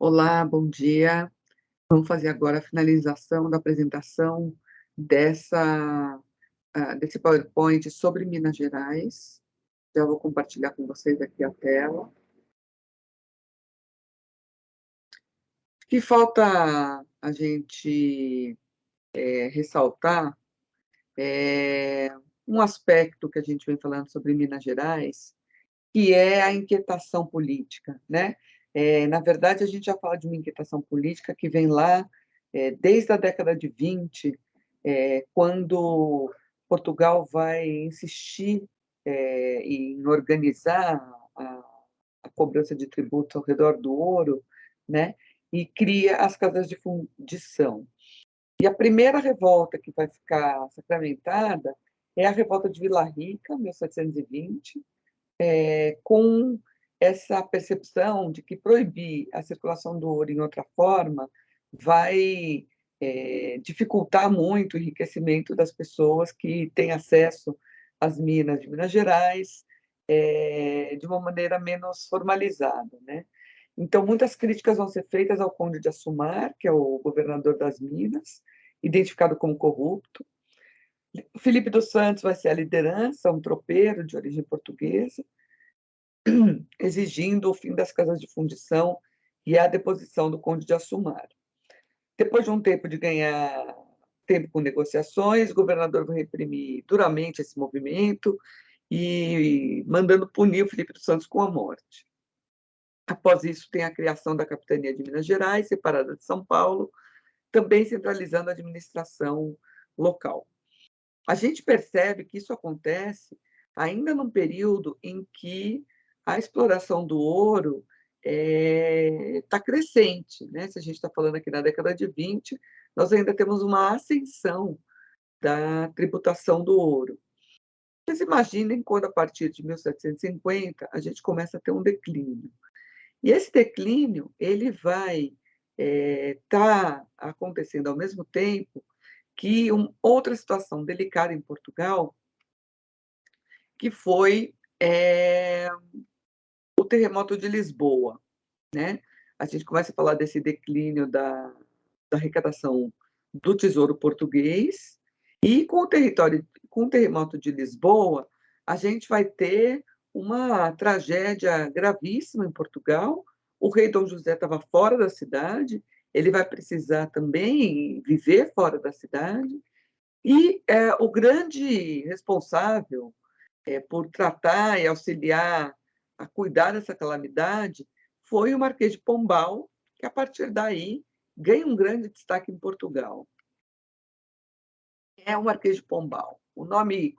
Olá, bom dia. Vamos fazer agora a finalização da apresentação dessa, desse PowerPoint sobre Minas Gerais. Já vou compartilhar com vocês aqui a tela. O que falta a gente ressaltar é um aspecto que a gente vem falando sobre Minas Gerais, que é a inquietação política, né? Na verdade, a gente já fala de uma inquietação política que vem lá desde a década de 20, quando Portugal vai insistir em organizar a, a cobrança de tributos ao redor do ouro, né? E cria as casas de fundição. E a primeira revolta que vai ficar sacramentada é a revolta de Vila Rica, 1720, com essa percepção de que proibir a circulação do ouro em outra forma vai dificultar muito o enriquecimento das pessoas que têm acesso às minas de Minas Gerais de uma maneira menos formalizada, né? Então, muitas críticas vão ser feitas ao Conde de Assumar, que é o governador das Minas, identificado como corrupto. O Felipe dos Santos vai ser a liderança, um tropeiro de origem portuguesa, exigindo o fim das casas de fundição e a deposição do Conde de Assumar. Depois de um tempo de ganhar tempo com negociações, o governador vai reprimir duramente esse movimento e mandando punir o Felipe dos Santos com a morte. Após isso, tem a criação da Capitania de Minas Gerais, separada de São Paulo, também centralizando a administração local. A gente percebe que isso acontece ainda num período em que a exploração do ouro está crescente, né? Se a gente está falando aqui na década de 20, nós ainda temos uma ascensão da tributação do ouro. Vocês imaginem quando, a partir de 1750, a gente começa a ter um declínio. E esse declínio ele vai estar acontecendo ao mesmo tempo que outra situação delicada em Portugal, que foi o terremoto de Lisboa, né? A gente começa a falar desse declínio da arrecadação do Tesouro Português, e com o terremoto de Lisboa, a gente vai ter uma tragédia gravíssima em Portugal. O rei Dom José estava fora da cidade, ele vai precisar também viver fora da cidade, e o grande responsável por tratar e auxiliar a cuidar dessa calamidade foi o Marquês de Pombal, que a partir daí ganha um grande destaque em Portugal. É o Marquês de Pombal. O nome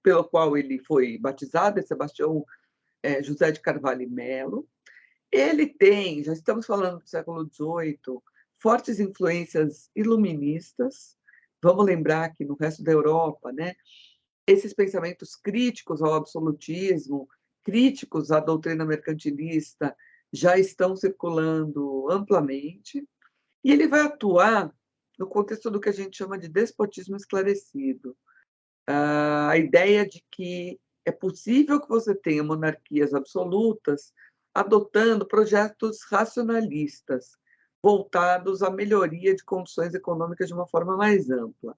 pelo qual ele foi batizado é Sebastião José de Carvalho e Melo. Ele tem, já estamos falando do século XVIII, fortes influências iluministas. Vamos lembrar que no resto da Europa, né, esses pensamentos críticos ao absolutismo, críticos à doutrina mercantilista, já estão circulando amplamente, e ele vai atuar no contexto do que a gente chama de despotismo esclarecido. A ideia de que é possível que você tenha monarquias absolutas adotando projetos racionalistas, voltados à melhoria de condições econômicas de uma forma mais ampla.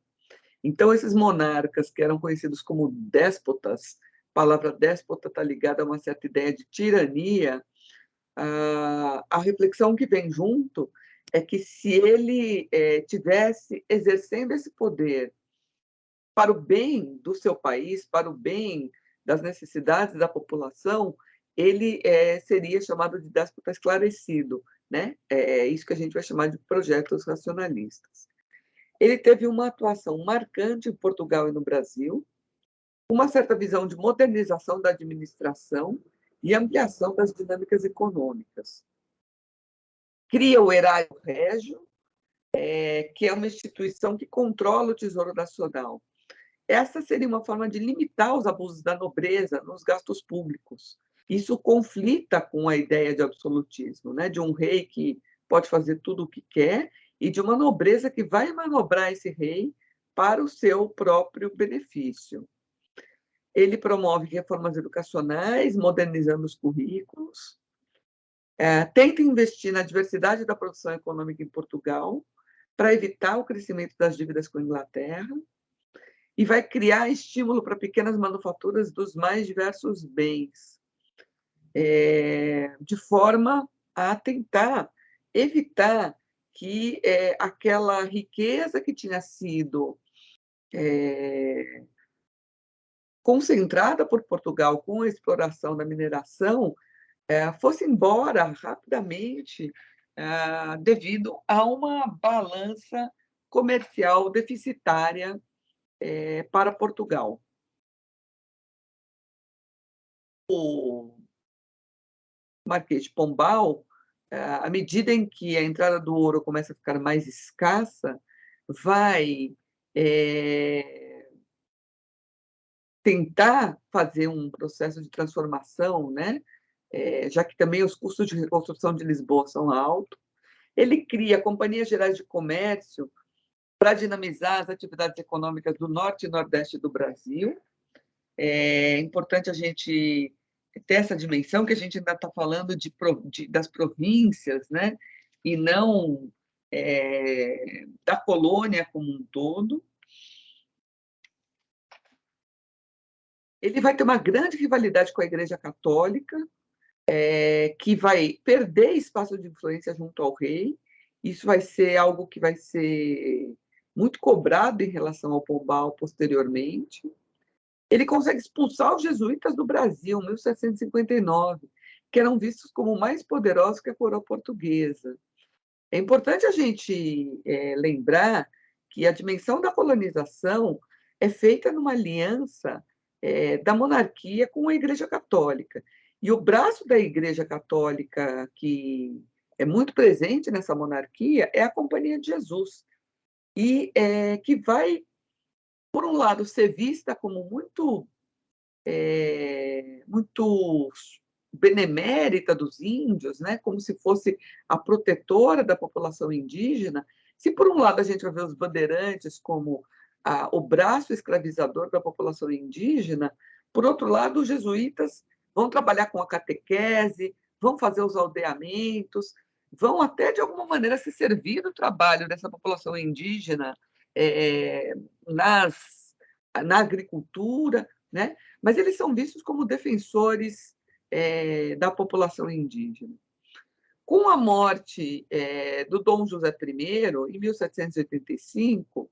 Então, esses monarcas, que eram conhecidos como déspotas, a palavra déspota está ligada a uma certa ideia de tirania, a reflexão que vem junto é que, se ele tivesse exercendo esse poder para o bem do seu país, para o bem das necessidades da população, ele seria chamado de déspota esclarecido, né? É isso que a gente vai chamar de projetos racionalistas. Ele teve uma atuação marcante em Portugal e no Brasil, uma certa visão de modernização da administração e ampliação das dinâmicas econômicas. Cria o Erário Régio, que é uma instituição que controla o Tesouro Nacional. Essa seria uma forma de limitar os abusos da nobreza nos gastos públicos. Isso conflita com a ideia de absolutismo, né? De um rei que pode fazer tudo o que quer e de uma nobreza que vai manobrar esse rei para o seu próprio benefício. Ele promove reformas educacionais, modernizando os currículos, tenta investir na diversidade da produção econômica em Portugal, para evitar o crescimento das dívidas com a Inglaterra, e vai criar estímulo para pequenas manufaturas dos mais diversos bens, de forma a tentar evitar que aquela riqueza que tinha sido concentrada por Portugal com a exploração da mineração fosse embora rapidamente devido a uma balança comercial deficitária para Portugal. O Marquês de Pombal, à medida em que a entrada do ouro começa a ficar mais escassa, vai tentar fazer um processo de transformação, né? Já que também os custos de reconstrução de Lisboa são altos. Ele cria companhias gerais de comércio para dinamizar as atividades econômicas do norte e nordeste do Brasil. É importante a gente ter essa dimensão, que a gente ainda está falando das províncias, né? E não da colônia como um todo. Ele vai ter uma grande rivalidade com a Igreja Católica, que vai perder espaço de influência junto ao rei. Isso vai ser algo que vai ser muito cobrado em relação ao Pombal posteriormente. Ele consegue expulsar os jesuítas do Brasil, em 1759, que eram vistos como mais poderosos que a coroa portuguesa. É importante a gente lembrar que a dimensão da colonização é feita numa aliança da monarquia com a Igreja Católica. E o braço da Igreja Católica, que é muito presente nessa monarquia, é a Companhia de Jesus, e que vai, por um lado, ser vista como muito benemérita dos índios, né? Como se fosse a protetora da população indígena. Se, por um lado, a gente vai ver os bandeirantes como o braço escravizador da população indígena, por outro lado, os jesuítas vão trabalhar com a catequese, vão fazer os aldeamentos, vão até, de alguma maneira, se servir do trabalho dessa população indígena na agricultura, né? Mas eles são vistos como defensores da população indígena. Com a morte do Dom José I, em 1785,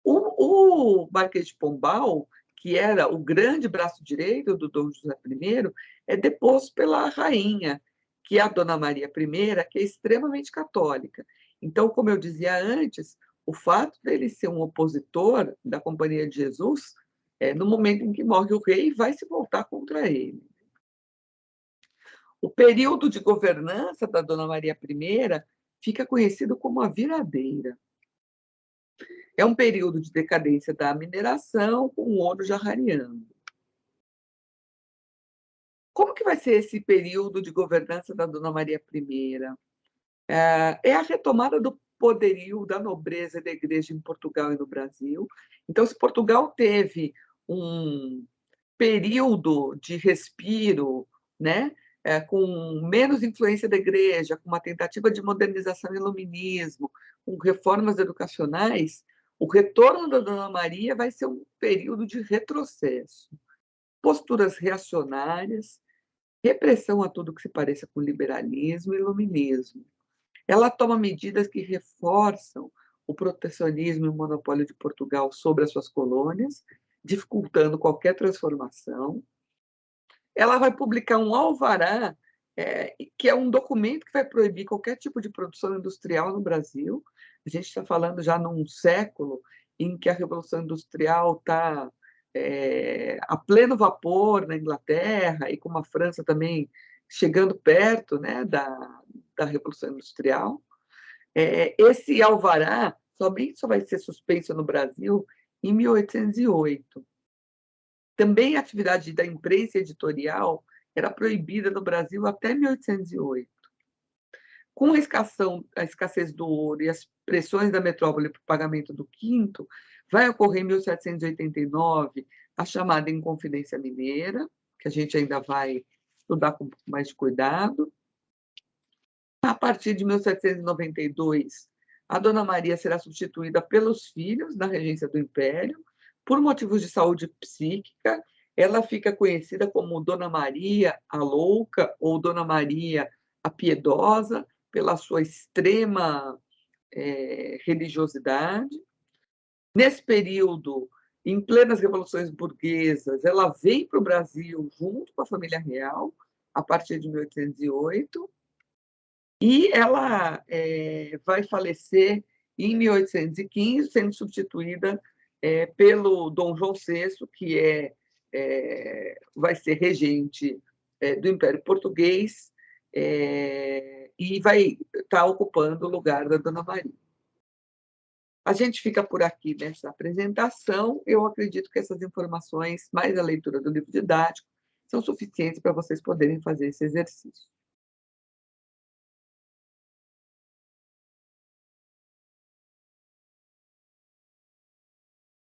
o Marquês de Pombal, que era o grande braço direito do Dom José I, é deposto pela rainha, que é a Dona Maria I, que é extremamente católica. Então, como eu dizia antes, o fato dele ser um opositor da Companhia de Jesus, no momento em que morre o rei, vai se voltar contra ele. O período de governança da Dona Maria I fica conhecido como a viradeira. É um período de decadência da mineração, com o ouro já rareando. Como que vai ser esse período de governança da Dona Maria I? É a retomada do poderio da nobreza e da igreja em Portugal e no Brasil. Então, se Portugal teve um período de respiro, né, com menos influência da igreja, com uma tentativa de modernização e iluminismo, com reformas educacionais, o retorno da Dona Maria vai ser um período de retrocesso. Posturas reacionárias, repressão a tudo que se pareça com liberalismo e iluminismo. Ela toma medidas que reforçam o protecionismo e o monopólio de Portugal sobre as suas colônias, dificultando qualquer transformação. Ela vai publicar um alvará, que é um documento que vai proibir qualquer tipo de produção industrial no Brasil. A gente está falando já num século em que a Revolução Industrial está a pleno vapor na Inglaterra, e com a França também chegando perto, né, da Revolução Industrial. Esse alvará somente só vai ser suspenso no Brasil em 1808. Também a atividade da imprensa editorial era proibida no Brasil até 1808. Com a escassez do ouro e as pressões da metrópole para o pagamento do quinto, vai ocorrer em 1789 a chamada Inconfidência Mineira, que a gente ainda vai estudar com mais cuidado. A partir de 1792, a Dona Maria será substituída pelos filhos na regência do Império. Por motivos de saúde psíquica, ela fica conhecida como Dona Maria a Louca ou Dona Maria a Piedosa, pela sua extrema religiosidade. Nesse período, em plenas revoluções burguesas, ela vem para o Brasil junto com a família real, a partir de 1808, e ela vai falecer em 1815, sendo substituída pelo Dom João VI, que vai ser regente do Império Português, e vai estar ocupando o lugar da Dona Maria. A gente fica por aqui nessa apresentação. Eu acredito que essas informações, mais a leitura do livro didático, são suficientes para vocês poderem fazer esse exercício.